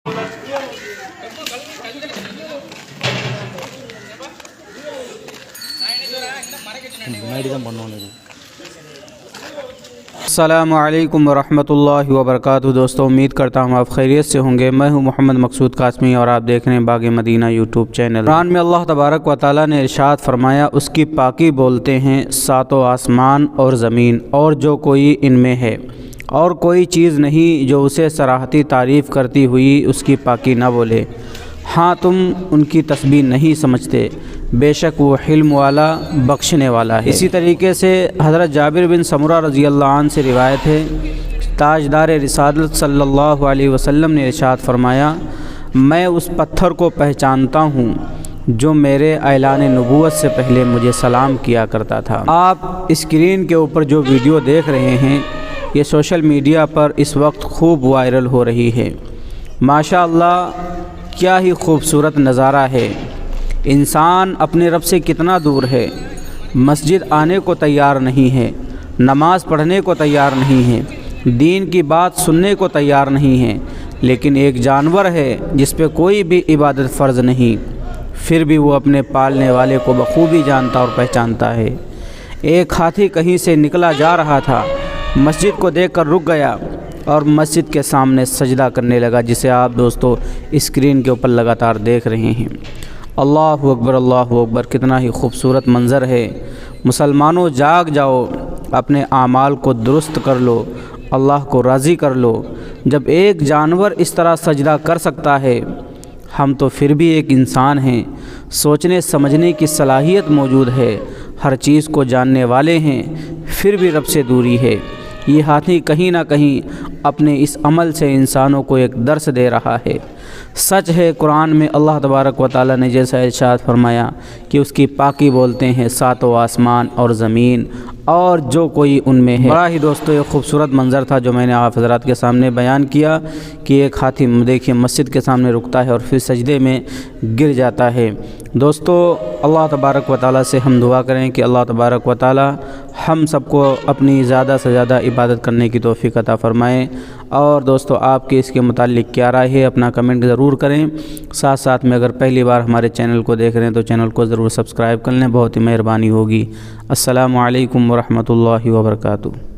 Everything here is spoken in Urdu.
السلام علیکم ورحمۃ اللہ وبرکاتہ۔ دوستو امید کرتا ہوں آپ خیریت سے ہوں گے۔ میں ہوں محمد مقصود قاسمی اور آپ دیکھ رہے ہیں باغ مدینہ یوٹیوب چینل۔ قرآن میں اللہ تبارک و تعالیٰ نے ارشاد فرمایا، اس کی پاکی بولتے ہیں ساتوں آسمان اور زمین اور جو کوئی ان میں ہے، اور کوئی چیز نہیں جو اسے صراحتی تعریف کرتی ہوئی اس کی پاکی نہ بولے۔ ہاں تم ان کی تسبیح نہیں سمجھتے، بے شک وہ حلم والا بخشنے والا ہے۔ اسی طریقے سے حضرت جابر بن سمرہ رضی اللہ عنہ سے روایت ہے، تاجدار رسالت صلی اللہ علیہ وسلم نے ارشاد فرمایا، میں اس پتھر کو پہچانتا ہوں جو میرے اعلان نبوت سے پہلے مجھے سلام کیا کرتا تھا۔ آپ اسکرین کے اوپر جو ویڈیو دیکھ رہے ہیں یہ سوشل میڈیا پر اس وقت خوب وائرل ہو رہی ہے۔ ماشاءاللہ کیا ہی خوبصورت نظارہ ہے۔ انسان اپنے رب سے کتنا دور ہے، مسجد آنے کو تیار نہیں ہے، نماز پڑھنے کو تیار نہیں ہے، دین کی بات سننے کو تیار نہیں ہے، لیکن ایک جانور ہے جس پہ کوئی بھی عبادت فرض نہیں، پھر بھی وہ اپنے پالنے والے کو بخوبی جانتا اور پہچانتا ہے۔ ایک ہاتھی کہیں سے نکلا جا رہا تھا، مسجد کو دیکھ کر رک گیا اور مسجد کے سامنے سجدہ کرنے لگا، جسے آپ دوستو اسکرین کے اوپر لگاتار دیکھ رہے ہیں۔ اللہ اکبر اللہ اکبر، کتنا ہی خوبصورت منظر ہے۔ مسلمانوں جاگ جاؤ، اپنے اعمال کو درست کر لو، اللہ کو راضی کر لو۔ جب ایک جانور اس طرح سجدہ کر سکتا ہے، ہم تو پھر بھی ایک انسان ہیں، سوچنے سمجھنے کی صلاحیت موجود ہے، ہر چیز کو جاننے والے ہیں، پھر بھی رب سے دوری ہے۔ یہ ہاتھی کہیں نہ کہیں اپنے اس عمل سے انسانوں کو ایک درس دے رہا ہے۔ سچ ہے، قرآن میں اللہ تبارک و تعالیٰ نے جیسا ارشاد فرمایا کہ اس کی پاکی بولتے ہیں ساتوں آسمان اور زمین اور جو کوئی ان میں ہے۔ بڑا ہی دوستو ایک خوبصورت منظر تھا جو میں نے آپ حضرات کے سامنے بیان کیا کہ ایک ہاتھی دیکھیے مسجد کے سامنے رکتا ہے اور پھر سجدے میں گر جاتا ہے۔ دوستو اللہ تبارک و تعالیٰ سے ہم دعا کریں کہ اللہ تبارک و تعالیٰ ہم سب کو اپنی زیادہ سے زیادہ عبادت کرنے کی توفیق عطا فرمائیں۔ اور دوستو آپ کے اس کے متعلق کیا رائے ہے اپنا کمنٹ ضرور کریں۔ ساتھ ساتھ میں اگر پہلی بار ہمارے چینل کو دیکھ رہے ہیں تو چینل کو ضرور سبسکرائب کر لیں، بہت ہی مہربانی ہوگی۔ السلام علیکم ورحمۃ اللہ وبرکاتہ۔